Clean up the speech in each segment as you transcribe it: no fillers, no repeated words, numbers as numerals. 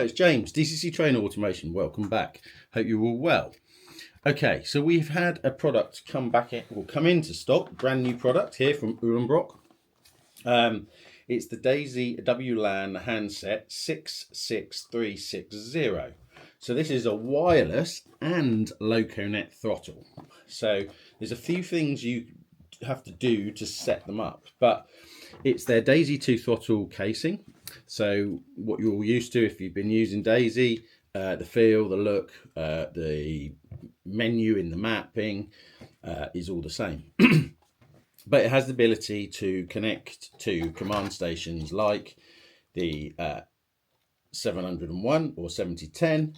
Hi, it's James, DCC Trainer Automation. Welcome back. Hope you're all well. Okay, so we've had a product come into stock, brand new product here from Uhlenbrock. It's the Daisy WLAN handset 66360. So this is a wireless and LocoNet throttle. So there's a few things you have to do to set them up, but it's their Daisy 2 throttle casing. So what you're all used to if you've been using Daisy, the feel, the look, the menu in the mapping is all the same. But it has the ability to connect to command stations like the 701 or 7010,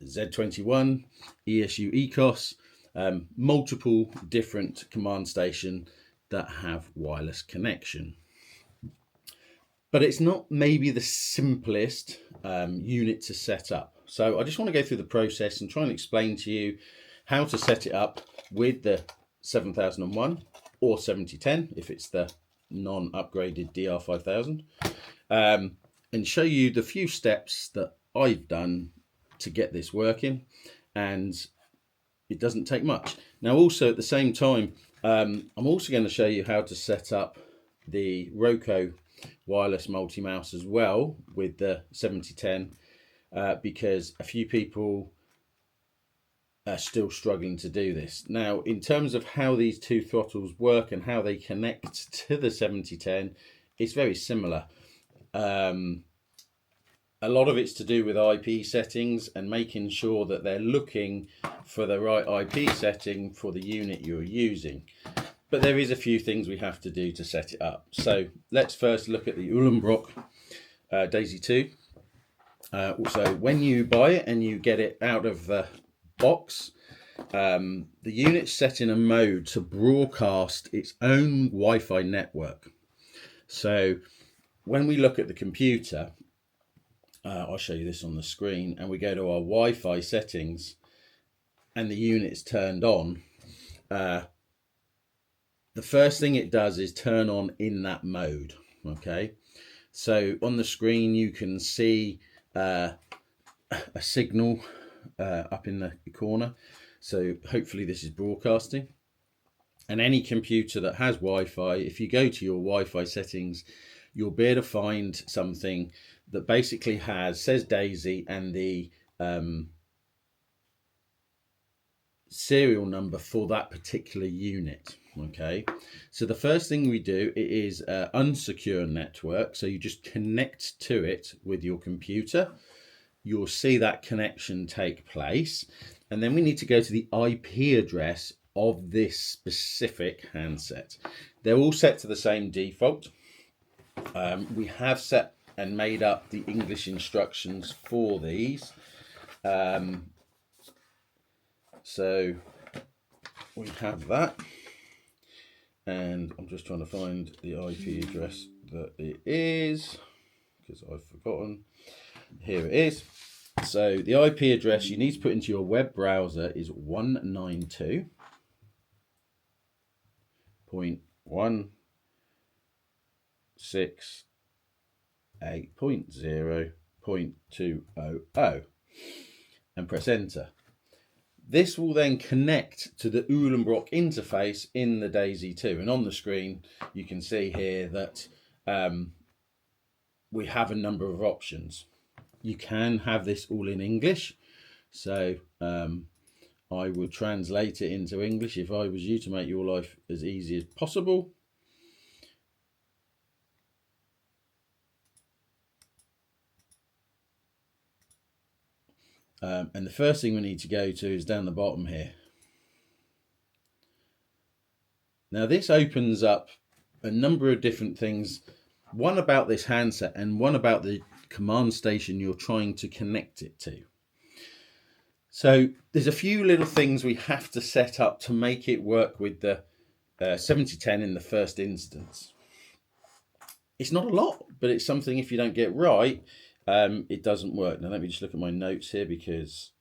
Z21, ESU ECOS, multiple different command stations that have wireless connection. But it's not maybe the simplest unit to set up. So I just want to go through the process and try and explain to you how to set it up with the 7001 or 7010 if it's the non-upgraded DR5000, and show you the few steps that I've done to get this working, and it doesn't take much. Now also at the same time, I'm also going to show you how to set up the Roco wireless multi-mouse as well with the 7010, because a few people are still struggling to do this. Now, in terms of how these two throttles work and how they connect to the 7010, it's very similar. A lot of it's to do with IP settings and making sure that they're looking for the right IP setting for the unit you're using. But there is a few things we have to do to set it up. So let's first look at the Uhlenbrock Daisy 2. Also, when you buy it and you get it out of the box, the unit's set in a mode to broadcast its own Wi-Fi network. So when we look at the computer, I'll show you this on the screen, and we go to our Wi-Fi settings and the unit's turned on, the first thing it does is turn on in that mode. Okay, so on the screen you can see a signal up in the corner. So hopefully this is broadcasting. And any computer that has Wi-Fi, if you go to your Wi-Fi settings, you'll be able to find something that basically says Daisy and the serial number for that particular unit. Okay, so the first thing we do, it is an unsecure network, so you just connect to it with your computer. You'll see that connection take place, and then we need to go to the IP address of this specific handset. They're all set to the same default. We have set and made up the English instructions for these. So we have that, and I'm just trying to find the IP address that it is because I've forgotten. Here it is. So the IP address you need to put into your web browser is 192.168.0.200 and press enter. This will then connect to the Uhlenbrock interface in the Daisy 2. And on the screen, you can see here that we have a number of options. You can have this all in English. So I would translate it into English if I was you, to make your life as easy as possible. And the first thing we need to go to is down the bottom here. Now this opens up a number of different things, one about this handset and one about the command station you're trying to connect it to. So there's a few little things we have to set up to make it work with the 7010 in the first instance. It's not a lot, but it's something if you don't get right, it doesn't work. Now let me just look at my notes here because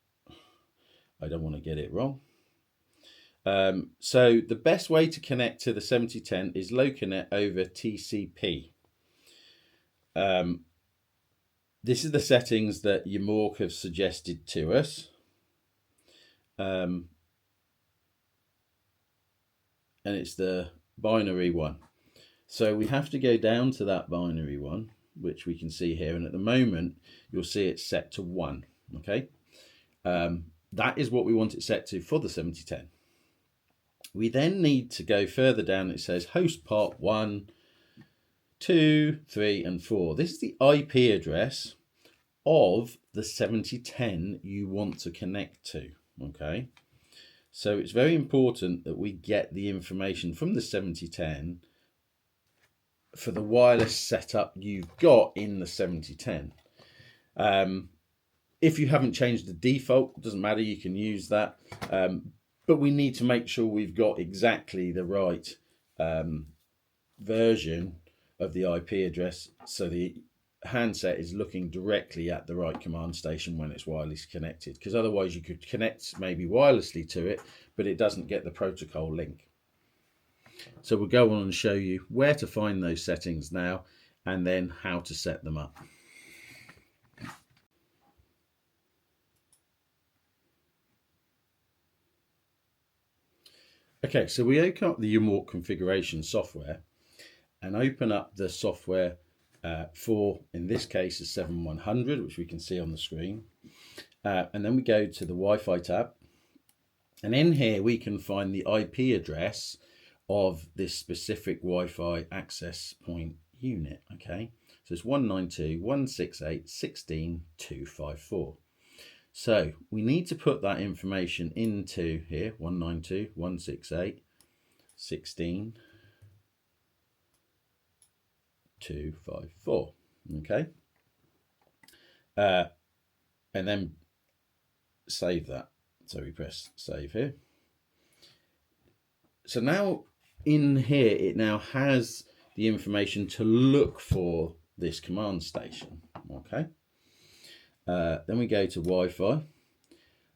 I don't want to get it wrong. So the best way to connect to the 7010 is LocoNet over TCP. This is the settings that YaMoRC have suggested to us. And it's the binary one. So we have to go down to that binary one, which we can see here. And at the moment, you'll see it's set to 1. Okay. That is what we want it set to for the 7010. We then need to go further down. It says host part 1, 2, 3, and 4. This is the IP address of the 7010 you want to connect to. Okay. So it's very important that we get the information from the 7010 for the wireless setup you've got in the 7010. If you haven't changed the default, it doesn't matter, you can use that. But we need to make sure we've got exactly the right version of the IP address, so the handset is looking directly at the right command station when it's wirelessly connected, because otherwise you could connect maybe wirelessly to it, but it doesn't get the protocol link. So we'll go on and show you where to find those settings now, and then how to set them up. Okay, so we open up the YaMoRC configuration software and open up the software for, in this case, a 7100, which we can see on the screen. And then we go to the Wi-Fi tab. And in here, we can find the IP address of this specific Wi-Fi access point unit. Okay, so it's 192.168.16.254. So we need to put that information into here, 192.168.16.254. Okay, and then save that. So we press save here. So now in here, it now has the information to look for this command station. Okay. Then we go to Wi-Fi.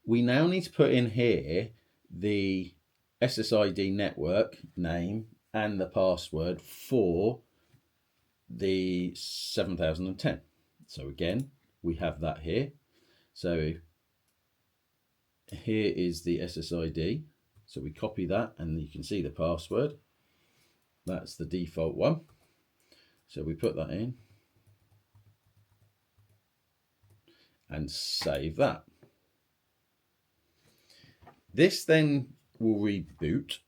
We now need to put in here the SSID network name and the password for the 7010. So again, we have that here. So here is the SSID. So we copy that, and you can see the password. That's the default one. So we put that in and save that. This then will reboot.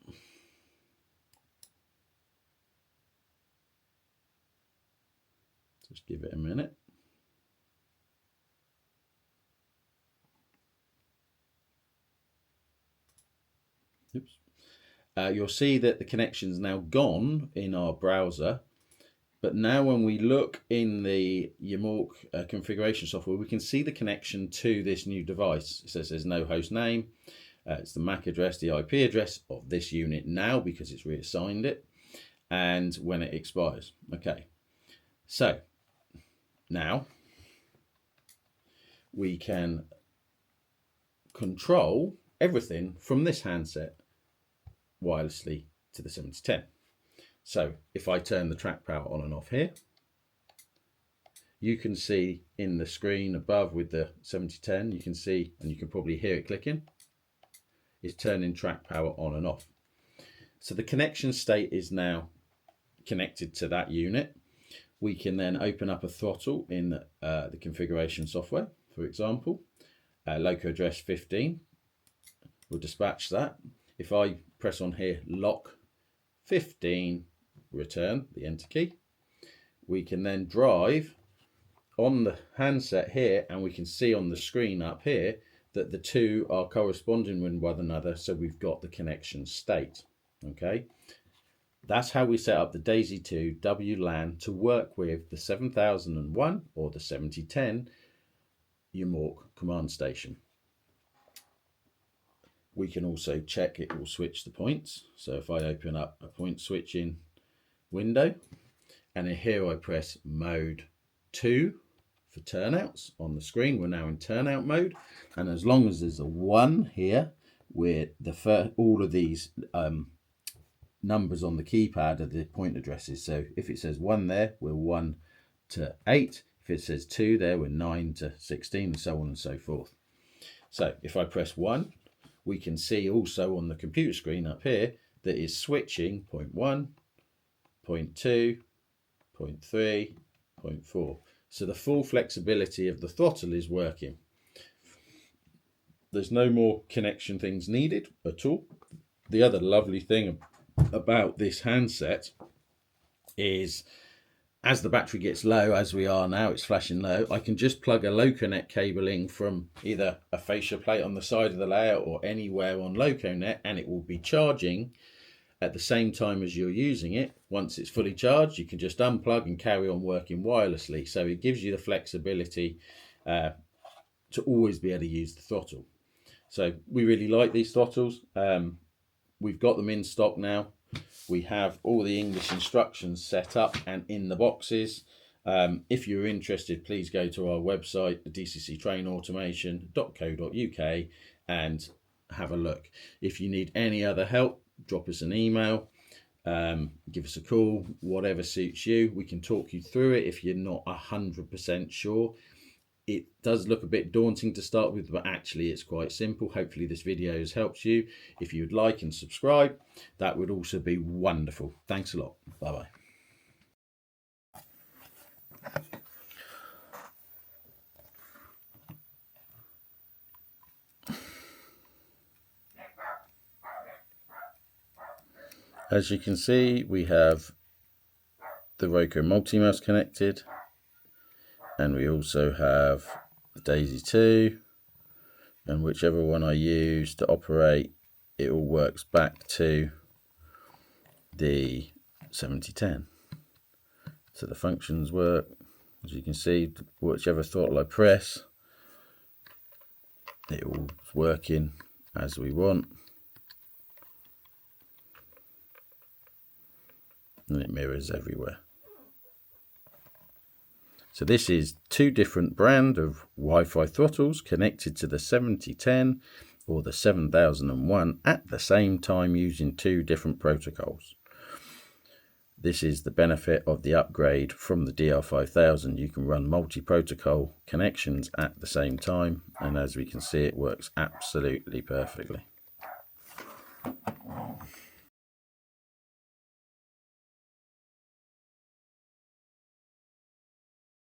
Just give it a minute. Oops. You'll see that the connection's now gone in our browser. But now when we look in the YaMoRC configuration software, we can see the connection to this new device. It says there's no host name. It's the MAC address, the IP address of this unit now, because it's reassigned it, and when it expires. Okay, so now we can control everything from this handset wirelessly to the 7010. So if I turn the track power on and off here, you can see in the screen above with the 7010, you can see, and you can probably hear it clicking, is turning track power on and off. So the connection state is now connected to that unit. We can then open up a throttle in the configuration software, for example, loco address 15. We'll dispatch that. If I press on here, lock 15, return the enter key, we can then drive on the handset here, and we can see on the screen up here that the two are corresponding with one another, so we've got the connection state. Okay, that's how we set up the Daisy II WLAN to work with the 7001 or the 7010 YaMoRC command station. We can also check it will switch the points. So if I open up a point switching window, and here I press mode 2 for turnouts on the screen, we're now in turnout mode, and as long as there's a 1 here, where all of these numbers on the keypad are the point addresses. So if it says 1 there, we're 1 to 8. If it says 2 there, we're 9 to 16 and so on and so forth. So if I press 1, we can see also on the computer screen up here that is switching 0.1, 0.2, 0.3, 0.4. So the full flexibility of the throttle is working. There's no more connection things needed at all. The other lovely thing about this handset is, as the battery gets low, as we are now, it's flashing low, I can just plug a LocoNet cable in from either a fascia plate on the side of the layout or anywhere on LocoNet, and it will be charging at the same time as you're using it. Once it's fully charged, you can just unplug and carry on working wirelessly. So it gives you the flexibility to always be able to use the throttle. So we really like these throttles. We've got them in stock now. We have all the English instructions set up and in the boxes. If you're interested, please go to our website, dcctrainautomation.co.uk, and have a look. If you need any other help, drop us an email, give us a call, whatever suits you. We can talk you through it if you're not 100% sure. It does look a bit daunting to start with, but actually it's quite simple. Hopefully this video has helped you. If you would like and subscribe, that would also be wonderful. Thanks a lot. Bye-bye. As you can see, we have the Roku multi-mouse connected, and we also have the Daisy 2, and whichever one I use to operate, it all works back to the 7010. So the functions work. As you can see, whichever throttle I press, it all's working as we want. And it mirrors everywhere. So this is two different brand of Wi-Fi throttles connected to the 7010 or the 7001 at the same time using two different protocols. This is the benefit of the upgrade from the DR5000. You can run multi-protocol connections at the same time, and as we can see, it works absolutely perfectly.